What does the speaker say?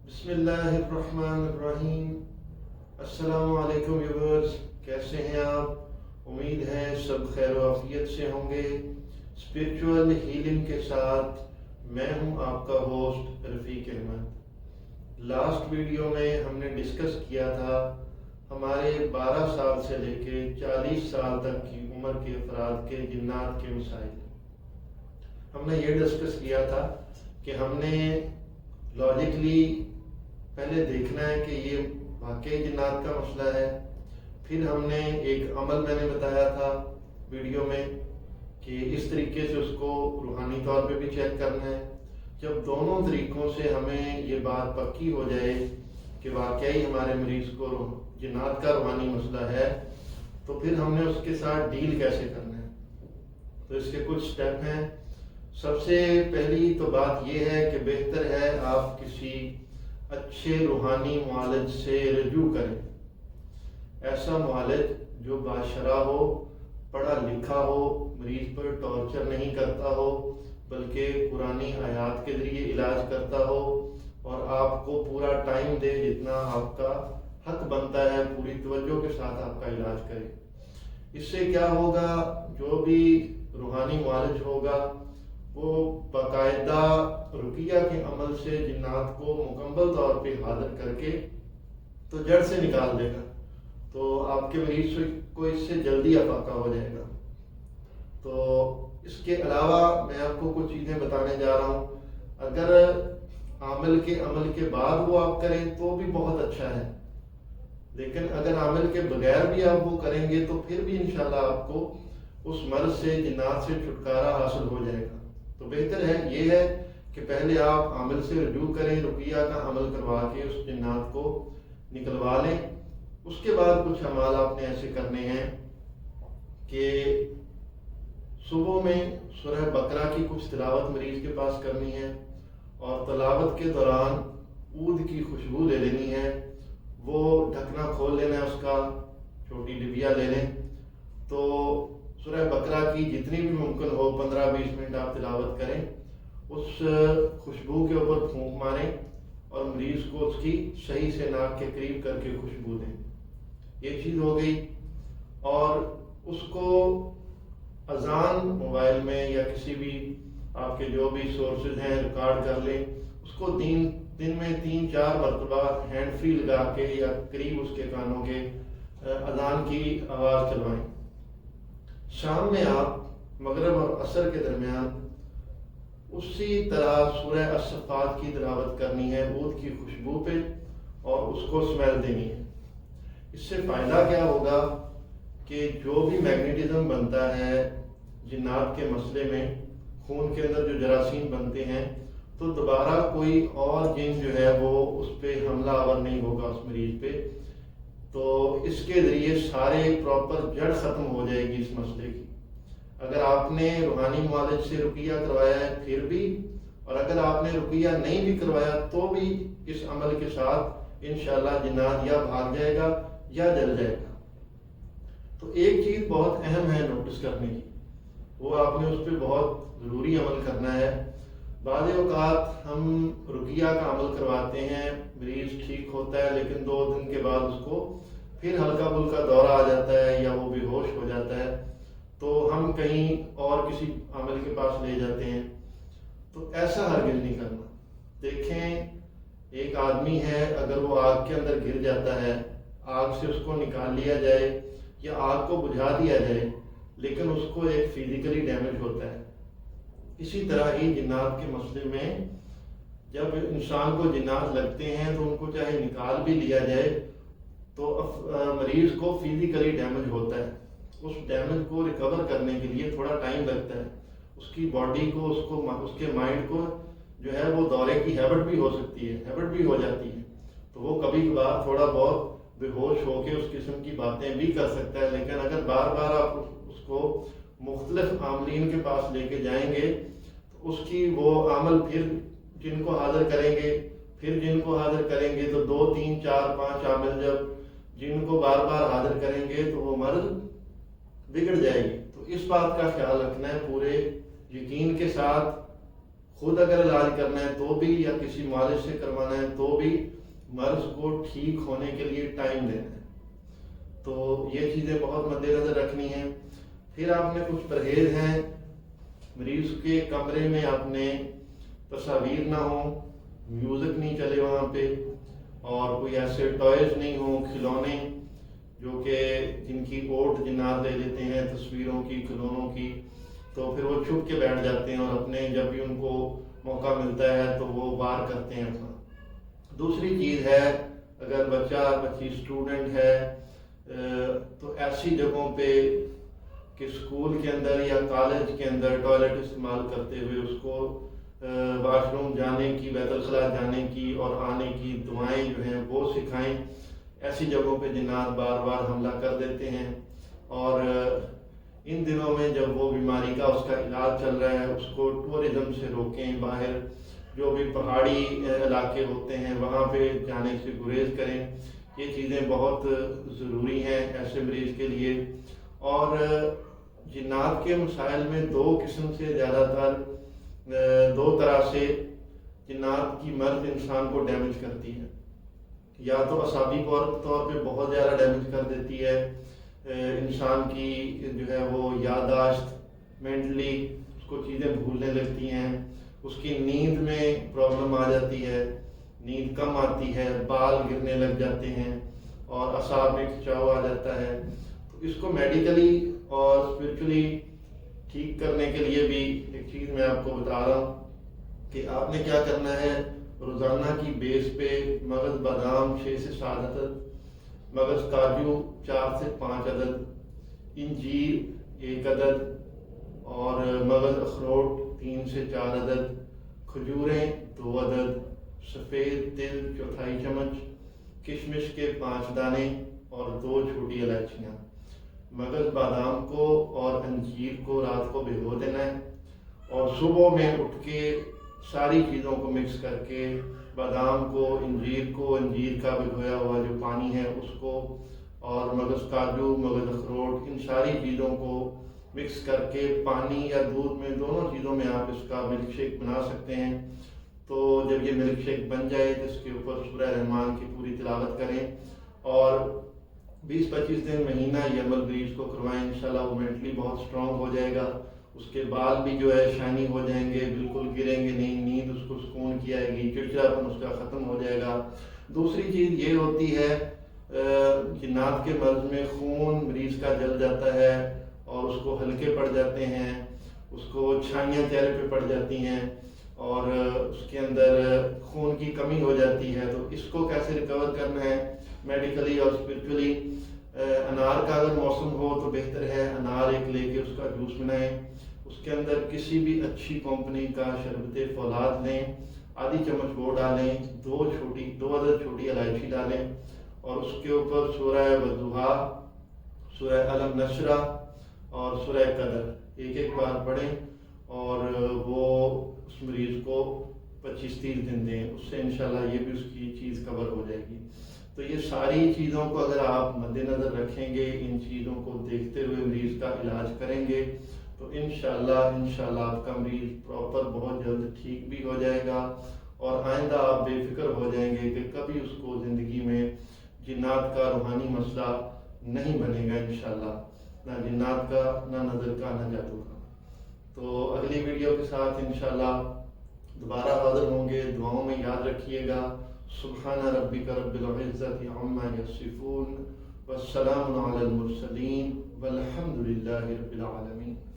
بسم اللہ الرحمن الرحیم۔ السلام علیکم ویورز، کیسے ہیں آپ؟ امید ہے سب خیر و عافیت سے ہوں گے۔ اسپرچول ہیلنگ کے ساتھ میں ہوں آپ کا ہوسٹ رفیق احمد۔ لاسٹ ویڈیو میں ہم نے ڈسکس کیا تھا ہمارے 12 سال سے لے کے 40 سال تک کی عمر کے افراد کے جنات کے مسائل۔ ہم نے یہ ڈسکس کیا تھا کہ ہم نے لاجکلی پہلے دیکھنا ہے کہ یہ واقعی جنات کا مسئلہ ہے، پھر ہم نے ایک عمل میں نے بتایا تھا ویڈیو میں کہ اس طریقے سے اس کو روحانی طور پہ بھی چیک کرنا ہے۔ جب دونوں طریقوں سے ہمیں یہ بات پکی ہو جائے کہ واقعی ہمارے مریض کو جنات کا روحانی مسئلہ ہے، تو پھر ہم نے اس کے ساتھ ڈیل کیسے کرنا ہے۔ تو اس کے کچھ سٹیپ ہیں۔ سب سے پہلی تو بات یہ ہے کہ بہتر ہے آپ کسی اچھے روحانی معالج سے رجوع کریں۔ ایسا معالج جو باشرح ہو، پڑھا لکھا ہو، مریض پر ٹارچر نہیں کرتا ہو بلکہ قرآنی آیات کے ذریعے علاج کرتا ہو اور آپ کو پورا ٹائم دے، جتنا آپ کا حق بنتا ہے پوری توجہ کے ساتھ آپ کا علاج کرے۔ اس سے کیا ہوگا، جو بھی روحانی معالج ہوگا وہ باقاعدہ رقیہ کے عمل سے جنات کو مکمل طور پہ حاضر کر کے تو جڑ سے نکال دے گا، تو آپ کے مریض کو اس سے جلدی افاقہ ہو جائے گا۔ تو اس کے علاوہ میں آپ کو کچھ چیزیں بتانے جا رہا ہوں۔ اگر عامل کے عمل کے بعد وہ آپ کریں تو بھی بہت اچھا ہے، لیکن اگر عامل کے بغیر بھی آپ وہ کریں گے تو پھر بھی انشاءاللہ آپ کو اس مرض سے، جنات سے چھٹکارا حاصل ہو جائے گا۔ تو بہتر ہے یہ ہے کہ پہلے آپ عامل سے رجوع کریں، رقیہ کا عمل کروا کے اس جنات کو نکلوا لیں۔ اس کے بعد کچھ اعمال آپ نے ایسے کرنے ہیں کہ صبح میں سورہ بقرہ کی کچھ تلاوت مریض کے پاس کرنی ہے، اور تلاوت کے دوران عود کی خوشبو لے لینی ہے۔ وہ ڈھکنا کھول لینا ہے، اس کا چھوٹی ڈبیا لے لیں۔ تو سورہ بقرہ کی جتنی بھی ممکن ہو 15-20 منٹ آپ تلاوت کریں، اس خوشبو کے اوپر پھونک ماریں اور مریض کو اس کی صحیح سے ناک کے قریب کر کے خوشبو دیں۔ یہ چیز ہو گئی۔ اور اس کو اذان موبائل میں یا کسی بھی آپ کے جو بھی سورسز ہیں ریکارڈ کر لیں، اس کو دن میں 3-4 مرتبہ ہینڈ فری لگا کے یا قریب اس کے کانوں کے اذان کی آواز چلوائیں۔ شام میں آپ مغرب اور عصر کے درمیان اسی طرح سورہ الصفات کی تلاوت کرنی ہے عود کی خوشبو پہ، اور اس کو اسمیل دینی ہے۔ اس سے فائدہ کیا ہوگا کہ جو بھی میگنیٹزم بنتا ہے جنات کے مسئلے میں، خون کے اندر جو جراثیم بنتے ہیں، تو دوبارہ کوئی اور جن جو ہے وہ اس پہ حملہ آور نہیں ہوگا اس مریض پہ۔ تو اس کے ذریعے سارے پراپر جڑ ختم ہو جائے گی اس مسئلے کی۔ اگر آپ نے روحانی معالج سے رقیہ کروایا ہے پھر بھی، اور اگر آپ نے رقیہ نہیں بھی کروایا تو بھی اس عمل کے ساتھ انشاءاللہ جنات یا بھاگ جائے گا یا جل جائے گا۔ تو ایک چیز بہت اہم ہے نوٹس کرنے کی، وہ آپ نے اس پہ بہت ضروری عمل کرنا ہے۔ بعض اوقات ہم رقیہ کا عمل کرواتے ہیں، مریض ٹھیک ہوتا ہے، لیکن 2 دن کے بعد اس کو پھر ہلکا پھلکا دورہ آ جاتا ہے یا وہ بے ہوش ہو جاتا ہے، تو ہم کہیں اور کسی عامل کے پاس لے جاتے ہیں۔ تو ایسا ہرگز نہیں کرنا۔ دیکھیں، ایک آدمی ہے، اگر وہ آگ کے اندر گر جاتا ہے، آگ سے اس کو نکال لیا جائے یا آگ کو بجھا دیا جائے، لیکن اس کو ایک فزیکلی ڈیمیج ہوتا ہے۔ اسی طرح ہی جنات کے مسئلے میں جب انسان کو جنات لگتے ہیں تو ان کو چاہے نکال بھی لیا جائے تو مریض کو فزیکلی ڈیمیج ہوتا ہے۔ اس ڈیمیج کو ریکور کرنے کے لیے تھوڑا ٹائم لگتا ہے۔ اس کی باڈی کو، اس کے مائنڈ کو جو ہے وہ دورے کی ہیبٹ بھی ہو سکتی ہے، ہیبٹ بھی ہو جاتی ہے، تو وہ کبھی کبھار تھوڑا بہت بے ہوش ہو کے اس قسم کی باتیں بھی کر سکتا ہے۔ لیکن اگر بار بار آپ اس کو مختلف عاملین کے پاس لے کے جائیں گے تو اس کی وہ عمل پھر جن کو حاضر کریں گے، پھر جن کو حاضر کریں گے، تو 2 3 4 5 عامل جب جن کو بار بار حاضر کریں گے تو وہ مرض بگڑ جائے گی۔ تو اس بات کا خیال رکھنا ہے پورے یقین کے ساتھ، خود اگر علاج کرنا ہے تو بھی یا کسی معالج سے کروانا ہے تو بھی مرض کو ٹھیک ہونے کے لیے ٹائم دینا ہے. تو یہ چیزیں بہت مد نظر رکھنی ہیں. پھر آپ نے کچھ پرہیز ہیں، مریض کے کمرے میں آپ نے تصاویر نہ ہوں، میوزک نہیں چلے وہاں پہ، اور کوئی ایسے ٹوائز نہیں ہوں، کھلونے جو کہ جن کی اوٹ جنات لے لیتے ہیں تصویروں کی، کھلونوں کی، تو پھر وہ چھپ کے بیٹھ جاتے ہیں اور اپنے جب بھی ان کو موقع ملتا ہے تو وہ وار کرتے ہیں اپنا. دوسری چیز ہے، اگر بچی اسٹوڈنٹ ہے تو ایسی جگہوں پہ کہ اسکول کے اندر یا کالج کے اندر ٹوائلٹ استعمال کرتے ہوئے اس کو واش روم جانے کی، بیت الخلاء جانے کی اور آنے کی دعائیں جو ہیں وہ سکھائیں. ایسی جگہوں پہ جنات بار بار حملہ کر دیتے ہیں، اور ان دنوں میں جب وہ بیماری کا اس کا علاج چل رہا ہے اس کو ٹورزم سے روکیں. باہر جو بھی پہاڑی علاقے ہوتے ہیں وہاں پہ جانے سے گریز کریں. یہ چیزیں بہت ضروری ہیں ایسے مریض کے لیے. اور جنات کے مسائل میں دو قسم سے زیادہ تر، دو طرح سے جنات کی مرض انسان کو ڈیمیج کرتی ہے. یا تو اعصابی طور پہ بہت زیادہ ڈیمیج کر دیتی ہے، انسان کی جو ہے وہ یادداشت، مینٹلی اس کو چیزیں بھولنے لگتی ہیں، اس کی نیند میں پرابلم آ جاتی ہے، نیند کم آتی ہے، بال گرنے لگ جاتے ہیں اور اعصاب میں کھچاؤ آ جاتا ہے. تو اس کو میڈیکلی اور اسپرچولی ٹھیک کرنے کے لیے بھی ایک چیز میں آپ کو بتا رہا ہوں کہ آپ نے کیا کرنا ہے. روزانہ کی بیس پہ مغز بادام 6 سے 7 عدد، مغز کاجو 4 سے 5 عدد، انجیر 1 عدد، اور مغز اخروٹ 3 سے 4 عدد، کھجوریں 2 عدد، سفید تل 1/4 چمچ، کشمش کے 5 دانے اور 2 چھوٹی الائچیاں. مغز بادام کو اور انجیر کو رات کو بھگو دینا ہے، اور صبح میں اٹھ کے ساری چیزوں کو مکس کر کے بادام کو، انجیر کو، انجیر کا بھگویا ہوا جو پانی ہے اس کو، اور مغز کاجو، مغز اخروٹ، ان ساری چیزوں کو مکس کر کے پانی یا دودھ میں، دونوں چیزوں میں آپ اس کا ملک شیک بنا سکتے ہیں. تو جب یہ ملک شیک بن جائے تو اس کے اوپر سورہ رحمان کی پوری تلاوت کریں، اور 20-25 دن، مہینہ یہ عمل مریض کو کروائیں. انشاءاللہ وہ مینٹلی بہت اسٹرانگ ہو جائے گا. اس کے بال بھی جو ہے شائنی ہو جائیں گے، بالکل گریں گے نہیں، نیند اس کو سکون کی آئے گی، چڑچڑاپن اس کا ختم ہو جائے گا. دوسری چیز یہ ہوتی ہے، جنات کے مرض میں خون مریض کا جل جاتا ہے اور اس کو ہلکے پڑ جاتے ہیں، اس کو چھائیاں چہرے پہ پڑ جاتی ہیں اور اس کے اندر خون کی کمی ہو جاتی ہے. تو اس کو کیسے ریکور کرنا ہے میڈیکلی اور اسپرچولی؟ انار کا اگر موسم ہو تو بہتر ہے، انار ایک لے کے اس کا جوس بنائیں، اس کے اندر کسی بھی اچھی کمپنی کا شربت فولاد لیں، آدھی چمچ وہ ڈالیں، 2 عدد چھوٹی الائچی ڈالیں، اور اس کے اوپر سورہ والضحیٰ، سورہ الم نشرہ اور سورہ قدر ایک بار پڑھیں، اور وہ اس مریض کو 25-30 دن دیں. اس سے انشاءاللہ یہ بھی اس کی چیز کور ہو جائے گی. تو یہ ساری چیزوں کو اگر آپ مد نظر رکھیں گے، ان چیزوں کو دیکھتے ہوئے مریض کا علاج کریں گے، تو انشاءاللہ آپ کا مریض پراپر بہت جلد ٹھیک بھی ہو جائے گا، اور آئندہ آپ بے فکر ہو جائیں گے کہ کبھی اس کو زندگی میں جنات کا روحانی مسئلہ نہیں بنے گا انشاءاللہ، نہ جنات کا، نہ نظر کا، نہ جادو کا. تو اگلی ویڈیو کے ساتھ انشاءاللہ دوبارہ حاضر ہوں گے. دعاؤں میں یاد رکھیے گا. سبحان ربک رب العزت عما یصفون والسلام علی المرسلین والحمد للہ رب العالمین.